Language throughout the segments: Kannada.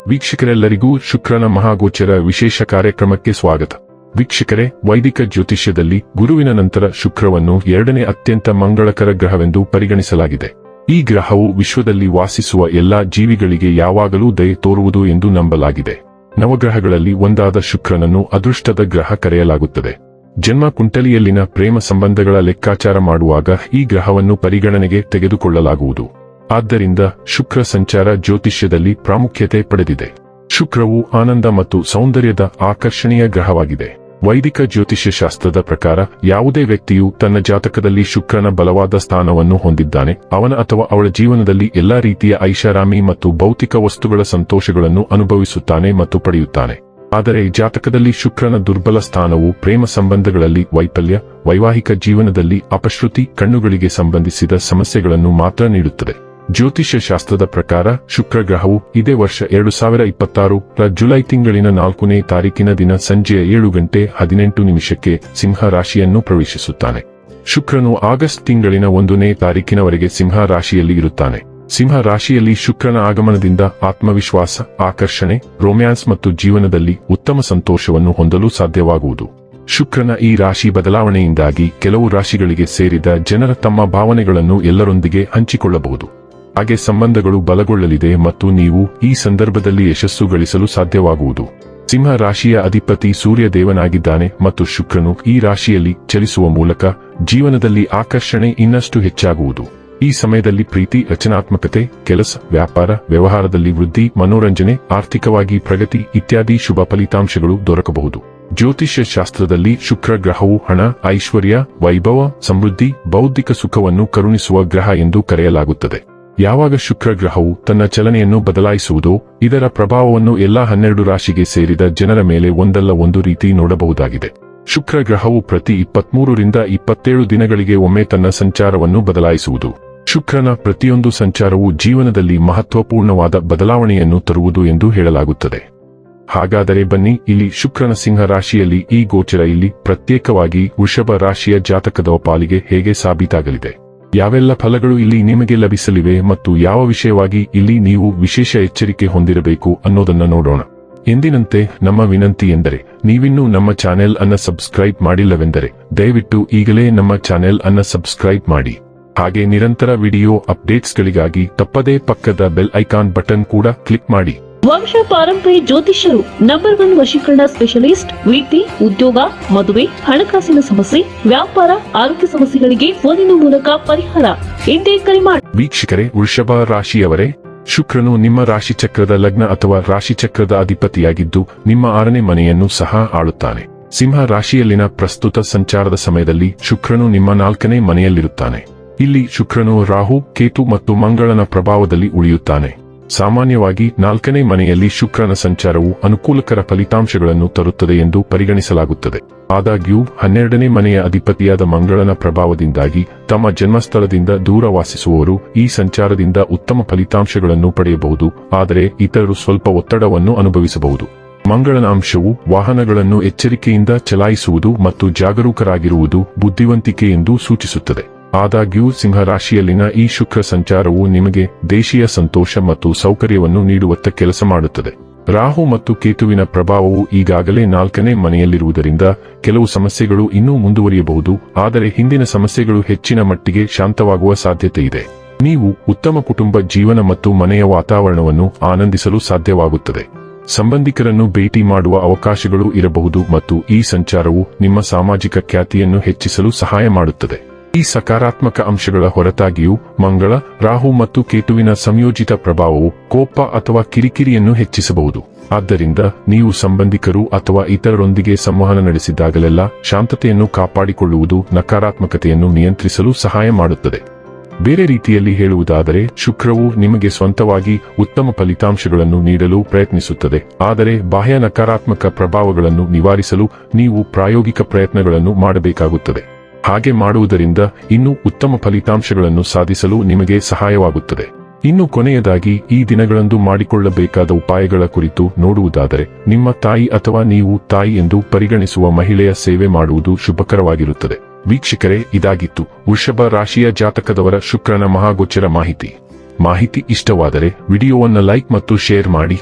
ವೀಕ್ಷಕರೆಲ್ಲರಿಗೂ ಶುಕ್ರನ ಮಹಾಗೋಚರ ವಿಶೇಷ ಕಾರ್ಯಕ್ರಮಕ್ಕೆ ಸ್ವಾಗತ. ವೀಕ್ಷಕರೇ, ವೈದಿಕ ಜ್ಯೋತಿಷ್ಯದಲ್ಲಿ ಗುರುವಿನ ನಂತರ ಶುಕ್ರವನ್ನು ಎರಡನೇ ಅತ್ಯಂತ ಮಂಗಳಕರ ಗ್ರಹವೆಂದು ಪರಿಗಣಿಸಲಾಗಿದೆ. ಈ ಗ್ರಹವು ವಿಶ್ವದಲ್ಲಿ ವಾಸಿಸುವ ಎಲ್ಲಾ ಜೀವಿಗಳಿಗೆ ಯಾವಾಗಲೂ ದಯೆ ತೋರುವುದು ಎಂದು ನಂಬಲಾಗಿದೆ. ನವಗ್ರಹಗಳಲ್ಲಿ ಒಂದಾದ ಶುಕ್ರನನ್ನು ಅದೃಷ್ಟದ ಗ್ರಹ ಕರೆಯಲಾಗುತ್ತದೆ. ಜನ್ಮ ಕುಂಡಲಿಯಲ್ಲಿನ ಪ್ರೇಮ ಸಂಬಂಧಗಳ ಲೆಕ್ಕಾಚಾರ ಮಾಡುವಾಗ ಈ ಗ್ರಹವನ್ನು ಪರಿಗಣನೆಗೆ ತೆಗೆದುಕೊಳ್ಳಲಾಗುವುದು. ಆದ್ದರಿಂದ ಶುಕ್ರ ಸಂಚಾರ ಜ್ಯೋತಿಷ್ಯದಲ್ಲಿ ಪ್ರಾಮುಖ್ಯತೆ ಪಡೆದಿದೆ. ಶುಕ್ರವು ಆನಂದ ಮತ್ತು ಸೌಂದರ್ಯದ ಆಕರ್ಷಣೀಯ ಗ್ರಹವಾಗಿದೆ. ವೈದಿಕ ಜ್ಯೋತಿಷ್ಯ ಶಾಸ್ತ್ರದ ಪ್ರಕಾರ ಯಾವುದೇ ವ್ಯಕ್ತಿಯು ತನ್ನ ಜಾತಕದಲ್ಲಿ ಶುಕ್ರನ ಬಲವಾದ ಸ್ಥಾನವನ್ನು ಹೊಂದಿದ್ದಾನೆ, ಅವನ ಅಥವಾ ಅವಳ ಜೀವನದಲ್ಲಿ ಎಲ್ಲಾ ರೀತಿಯ ಐಷಾರಾಮಿ ಮತ್ತು ಭೌತಿಕ ವಸ್ತುಗಳ ಸಂತೋಷಗಳನ್ನು ಅನುಭವಿಸುತ್ತಾನೆ ಮತ್ತು ಪಡೆಯುತ್ತಾನೆ. ಆದರೆ ಜಾತಕದಲ್ಲಿ ಶುಕ್ರನ ದುರ್ಬಲ ಸ್ಥಾನವು ಪ್ರೇಮ ಸಂಬಂಧಗಳಲ್ಲಿ ವೈಫಲ್ಯ, ವೈವಾಹಿಕ ಜೀವನದಲ್ಲಿ ಅಪಶ್ರುತಿ, ಕಣ್ಣುಗಳಿಗೆ ಸಂಬಂಧಿಸಿದ ಸಮಸ್ಯೆಗಳನ್ನು ಮಾತ್ರ ನೀಡುತ್ತದೆ. ಜ್ಯೋತಿಷ್ಯ ಶಾಸ್ತ್ರದ ಪ್ರಕಾರ ಶುಕ್ರ ಗ್ರಹವು ಇದೇ ವರ್ಷ 2026 ಜುಲೈ ತಿಂಗಳಿನ 4ನೇ ತಾರೀಕಿನ ದಿನ ಸಂಜೆ 7:18 ಸಿಂಹ ರಾಶಿಯನ್ನು ಪ್ರವೇಶಿಸುತ್ತಾನೆ. ಶುಕ್ರನು ಆಗಸ್ಟ್ ತಿಂಗಳಿನ 1ನೇ ತಾರೀಕಿನವರೆಗೆ ಸಿಂಹ ರಾಶಿಯಲ್ಲಿ ಇರುತ್ತಾನೆ. ಸಿಂಹ ರಾಶಿಯಲ್ಲಿ ಶುಕ್ರನ ಆಗಮನದಿಂದ ಆತ್ಮವಿಶ್ವಾಸ, ಆಕರ್ಷಣೆ, ರೊಮ್ಯಾನ್ಸ್ ಮತ್ತು ಜೀವನದಲ್ಲಿ ಉತ್ತಮ ಸಂತೋಷವನ್ನು ಹೊಂದಲು ಸಾಧ್ಯವಾಗುವುದು. ಶುಕ್ರನ ಈ ರಾಶಿ ಬದಲಾವಣೆಯಿಂದಾಗಿ ಕೆಲವು ರಾಶಿಗಳಿಗೆ ಸೇರಿದ ಜನರ ತಮ್ಮ ಭಾವನೆಗಳನ್ನು ಎಲ್ಲರೊಂದಿಗೆ ಹಂಚಿಕೊಳ್ಳಬಹುದು. ಹಾಗೆ ಸಂಬಂಧಗಳು ಬಲಗೊಳ್ಳಲಿದೆ ಮತ್ತು ನೀವು ಈ ಸಂದರ್ಭದಲ್ಲಿ ಯಶಸ್ಸು ಗಳಿಸಲು ಸಾಧ್ಯವಾಗುವುದು. ಸಿಂಹ ರಾಶಿಯ ಅಧಿಪತಿ ಸೂರ್ಯ ದೇವನಾಗಿದ್ದಾನೆ ಮತ್ತು ಶುಕ್ರನು ಈ ರಾಶಿಯಲ್ಲಿ ಚಲಿಸುವ ಮೂಲಕ ಜೀವನದಲ್ಲಿ ಆಕರ್ಷಣೆ ಇನ್ನಷ್ಟು ಹೆಚ್ಚಾಗುವುದು. ಈ ಸಮಯದಲ್ಲಿ ಪ್ರೀತಿ, ರಚನಾತ್ಮಕತೆ, ಕೆಲಸ, ವ್ಯಾಪಾರ, ವ್ಯವಹಾರದಲ್ಲಿ ವೃದ್ಧಿ, ಮನೋರಂಜನೆ, ಆರ್ಥಿಕವಾಗಿ ಪ್ರಗತಿ ಇತ್ಯಾದಿ ಶುಭ ಫಲಿತಾಂಶಗಳು ದೊರಕಬಹುದು. ಜ್ಯೋತಿಷ್ಯ ಶಾಸ್ತ್ರದಲ್ಲಿ ಶುಕ್ರ ಗ್ರಹವು ಹಣ, ಐಶ್ವರ್ಯ, ವೈಭವ, ಸಮೃದ್ಧಿ, ಬೌದ್ಧಿಕ ಸುಖವನ್ನು ಕರುಣಿಸುವ ಗ್ರಹ ಎಂದು ಕರೆಯಲಾಗುತ್ತದೆ. ಯಾವಾಗ ಶುಕ್ರ ಗ್ರಹವು ತನ್ನ ಚಲನೆಯನ್ನು ಬದಲಾಯಿಸುವುದೋ ಇದರ ಪ್ರಭಾವವನ್ನು ಎಲ್ಲಾ 12 ರಾಶಿಗೆ ಸೇರಿದ ಜನರ ಮೇಲೆ ಒಂದಲ್ಲ ಒಂದು ರೀತಿ ನೋಡಬಹುದಾಗಿದೆ. ಶುಕ್ರ ಗ್ರಹವು ಪ್ರತಿ 23 ರಿಂದ 27 ದಿನಗಳಿಗೆ ಒಮ್ಮೆ ತನ್ನ ಸಂಚಾರವನ್ನು ಬದಲಾಯಿಸುವುದು. ಶುಕ್ರನ ಪ್ರತಿಯೊಂದು ಸಂಚಾರವು ಜೀವನದಲ್ಲಿ ಮಹತ್ವಪೂರ್ಣವಾದ ಬದಲಾವಣೆಯನ್ನು ತರುವುದು ಎಂದು ಹೇಳಲಾಗುತ್ತದೆ. ಹಾಗಾದರೆ ಬನ್ನಿ, ಇಲ್ಲಿ ಶುಕ್ರನ ಸಿಂಹ ರಾಶಿಯಲ್ಲಿ ಈ ಗೋಚರ ಇಲ್ಲಿ ಪ್ರತ್ಯೇಕವಾಗಿ ವೃಷಭ ರಾಶಿಯ ಜಾತಕದ ಪಾಲಿಗೆ ಹೇಗೆ ಸಾಬೀತಾಗಲಿದೆ, ಯಾವೆಲ್ಲ ಫಲಗಳು ಇಲ್ಲಿ ನಿಮಗೆ ಲಭಿಸಲಿವೆ ಮತ್ತು ಯಾವ ವಿಷಯವಾಗಿ ಇಲ್ಲಿ ನೀವು ವಿಶೇಷ ಎಚ್ಚರಿಕೆ ಹೊಂದಿರಬೇಕು ಅನ್ನೋದನ್ನ ನೋಡೋಣ. ಎಂದಿನಂತೆ ನಮ್ಮ ವಿನಂತಿ ಎಂದರೆ, ನೀವಿನ್ನೂ ನಮ್ಮ ಚಾನೆಲ್ ಅನ್ನ ಸಬ್ಸ್ಕ್ರೈಬ್ ಮಾಡಿಲ್ಲವೆಂದರೆ ದಯವಿಟ್ಟು ಈಗಲೇ ನಮ್ಮ ಚಾನೆಲ್ ಅನ್ನ ಸಬ್ಸ್ಕ್ರೈಬ್ ಮಾಡಿ. ಹಾಗೆ ನಿರಂತರ ವಿಡಿಯೋ ಅಪ್ಡೇಟ್ಸ್ಗಳಿಗಾಗಿ ತಪ್ಪದೇ ಪಕ್ಕದ ಬೆಲ್ ಐಕಾನ್ ಬಟನ್ ಕೂಡ ಕ್ಲಿಕ್ ಮಾಡಿ. ವಂಶ ಪಾರಂಪರ್ಯ ಜ್ಯೋತಿಷ್ಯರು ನಂಬರ್ 1 ವಶೀಕರಣ ಸ್ಪೆಷಲಿಸ್ಟ್. ವೃತ್ತಿ, ಉದ್ಯೋಗ, ಮದುವೆ, ಹಣಕಾಸಿನ ಸಮಸ್ಯೆ, ವ್ಯಾಪಾರ, ಆರೋಗ್ಯ ಸಮಸ್ಯೆಗಳಿಗೆ ಫೋನಿನ ಮೂಲಕ ಪರಿಹಾರ. ಇಂದೇ ಕರೆ ಮಾಡಿ. ವೀಕ್ಷಕರೇ, ವೃಷಭ ರಾಶಿಯವರೇ, ಶುಕ್ರನು ನಿಮ್ಮ ರಾಶಿ ಚಕ್ರದ ಲಗ್ನ ಅಥವಾ ರಾಶಿ ಚಕ್ರದ ಅಧಿಪತಿಯಾಗಿದ್ದು ನಿಮ್ಮ 6ನೇ ಮನೆಯನ್ನು ಸಹ ಆಳುತ್ತಾನೆ. ಸಿಂಹ ರಾಶಿಯಲ್ಲಿನ ಪ್ರಸ್ತುತ ಸಂಚಾರದ ಸಮಯದಲ್ಲಿ ಶುಕ್ರನು ನಿಮ್ಮ 4ನೇ ಮನೆಯಲ್ಲಿರುತ್ತಾನೆ. ಇಲ್ಲಿ ಶುಕ್ರನು ರಾಹು, ಕೇತು ಮತ್ತು ಮಂಗಳನ ಪ್ರಭಾವದಲ್ಲಿ ಉಳಿಯುತ್ತಾನೆ. ಸಾಮಾನ್ಯವಾಗಿ 4ನೇ ಮನೆಯಲ್ಲಿ ಶುಕ್ರನ ಸಂಚಾರವು ಅನುಕೂಲಕರ ಫಲಿತಾಂಶಗಳನ್ನು ತರುತ್ತದೆ ಎಂದು ಪರಿಗಣಿಸಲಾಗುತ್ತದೆ. ಆದಾಗ್ಯೂ 12ನೇ ಮನೆಯ ಅಧಿಪತಿಯಾದ ಮಂಗಳನ ಪ್ರಭಾವದಿಂದಾಗಿ ತಮ್ಮ ಜನ್ಮಸ್ಥಳದಿಂದ ದೂರ ವಾಸಿಸುವವರು ಈ ಸಂಚಾರದಿಂದ ಉತ್ತಮ ಫಲಿತಾಂಶಗಳನ್ನು ಪಡೆಯಬಹುದು, ಆದರೆ ಇತರರು ಸ್ವಲ್ಪ ಒತ್ತಡವನ್ನು ಅನುಭವಿಸಬಹುದು. ಮಂಗಳನ ಅಂಶವು ವಾಹನಗಳನ್ನು ಎಚ್ಚರಿಕೆಯಿಂದ ಚಲಾಯಿಸುವುದು ಮತ್ತು ಜಾಗರೂಕರಾಗಿರುವುದು ಬುದ್ಧಿವಂತಿಕೆ ಎಂದು ಸೂಚಿಸುತ್ತದೆ. ಆದಾಗ್ಯೂ ಸಿಂಹ ರಾಶಿಯಲ್ಲಿನ ಈ ಶುಕ್ರ ಸಂಚಾರವು ನಿಮಗೆ ದೇಶೀಯ ಸಂತೋಷ ಮತ್ತು ಸೌಕರ್ಯವನ್ನು ನೀಡುವತ್ತ ಕೆಲಸ ಮಾಡುತ್ತದೆ. ರಾಹು ಮತ್ತು ಕೇತುವಿನ ಪ್ರಭಾವವು ಈಗಾಗಲೇ 4ನೇ ಮನೆಯಲ್ಲಿರುವುದರಿಂದ ಕೆಲವು ಸಮಸ್ಯೆಗಳು ಇನ್ನೂ ಮುಂದುವರಿಯಬಹುದು, ಆದರೆ ಹಿಂದಿನ ಸಮಸ್ಯೆಗಳು ಹೆಚ್ಚಿನ ಮಟ್ಟಿಗೆ ಶಾಂತವಾಗುವ ಸಾಧ್ಯತೆ ಇದೆ. ನೀವು ಉತ್ತಮ ಕುಟುಂಬ ಜೀವನ ಮತ್ತು ಮನೆಯ ವಾತಾವರಣವನ್ನು ಆನಂದಿಸಲು ಸಾಧ್ಯವಾಗುತ್ತದೆ. ಸಂಬಂಧಿಕರನ್ನು ಭೇಟಿ ಮಾಡುವ ಅವಕಾಶಗಳು ಇರಬಹುದು ಮತ್ತು ಈ ಸಂಚಾರವು ನಿಮ್ಮ ಸಾಮಾಜಿಕ ಖ್ಯಾತಿಯನ್ನು ಹೆಚ್ಚಿಸಲು ಸಹಾಯ ಮಾಡುತ್ತದೆ. ಈ ಸಕಾರಾತ್ಮಕ ಅಂಶಗಳ ಹೊರತಾಗಿಯೂ ಮಂಗಳ, ರಾಹು ಮತ್ತು ಕೇತುವಿನ ಸಂಯೋಜಿತ ಪ್ರಭಾವವು ಕೋಪ ಅಥವಾ ಕಿರಿಕಿರಿಯನ್ನು ಹೆಚ್ಚಿಸಬಹುದು. ಆದ್ದರಿಂದ ನೀವು ಸಂಬಂಧಿಕರು ಅಥವಾ ಇತರರೊಂದಿಗೆ ಸಂವಹನ ನಡೆಸಿದಾಗಲೆಲ್ಲ ಶಾಂತತೆಯನ್ನು ಕಾಪಾಡಿಕೊಳ್ಳುವುದು ನಕಾರಾತ್ಮಕತೆಯನ್ನು ನಿಯಂತ್ರಿಸಲು ಸಹಾಯ ಮಾಡುತ್ತದೆ. ಬೇರೆ ರೀತಿಯಲ್ಲಿ ಹೇಳುವುದಾದರೆ, ಶುಕ್ರವು ನಿಮಗೆ ಸ್ವಂತವಾಗಿ ಉತ್ತಮ ಫಲಿತಾಂಶಗಳನ್ನು ನೀಡಲು ಪ್ರಯತ್ನಿಸುತ್ತದೆ, ಆದರೆ ಬಾಹ್ಯ ನಕಾರಾತ್ಮಕ ಪ್ರಭಾವಗಳನ್ನು ನಿವಾರಿಸಲು ನೀವು ಪ್ರಾಯೋಗಿಕ ಪ್ರಯತ್ನಗಳನ್ನು ಮಾಡಬೇಕಾಗುತ್ತದೆ. ಹಾಗೆ ಮಾಡುವುದರಿಂದ ಇನ್ನೂ ಉತ್ತಮ ಫಲಿತಾಂಶಗಳನ್ನು ಸಾಧಿಸಲು ನಿಮಗೆ ಸಹಾಯವಾಗುತ್ತದೆ. ಇನ್ನು ಕೊನೆಯದಾಗಿ ಈ ದಿನಗಳಂದು ಮಾಡಿಕೊಳ್ಳಬೇಕಾದ ಉಪಾಯಗಳ ಕುರಿತು ನೋಡುವುದಾದರೆ, ನಿಮ್ಮ ತಾಯಿ ಅಥವಾ ನೀವು ತಾಯಿ ಎಂದು ಪರಿಗಣಿಸುವ ಮಹಿಳೆಯ ಸೇವೆ ಮಾಡುವುದು ಶುಭಕರವಾಗಿರುತ್ತದೆ. ವೀಕ್ಷಕರೇ, ಇದಾಗಿತ್ತು ವೃಷಭ ರಾಶಿಯ ಜಾತಕದವರ ಶುಕ್ರನ ಮಹಾಗೋಚರ ಮಾಹಿತಿ ಇಷ್ಟವಾದರೆ ವಿಡಿಯೋವನ್ನು ಲೈಕ್ ಮತ್ತು ಶೇರ್ ಮಾಡಿ.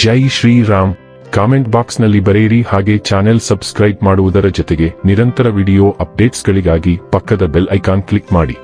ಜೈ ಶ್ರೀರಾಮ್. ಕಾಮೆಂಟ್ ಬಾಕ್ಸ್ನಲ್ಲಿ ಬರೆಯಿರಿ, ಹಾಗೆ ಚಾನೆಲ್ ಸಬ್ಸ್ಕ್ರೈಬ್ ಮಾಡುವುದರ ಜೊತೆಗೆ ನಿರಂತರ ವಿಡಿಯೋ ಅಪ್ಡೇಟ್ಸ್ಗಳಿಗಾಗಿ ಪಕ್ಕದ ಬೆಲ್ ಐಕಾನ್ ಕ್ಲಿಕ್ ಮಾಡಿ.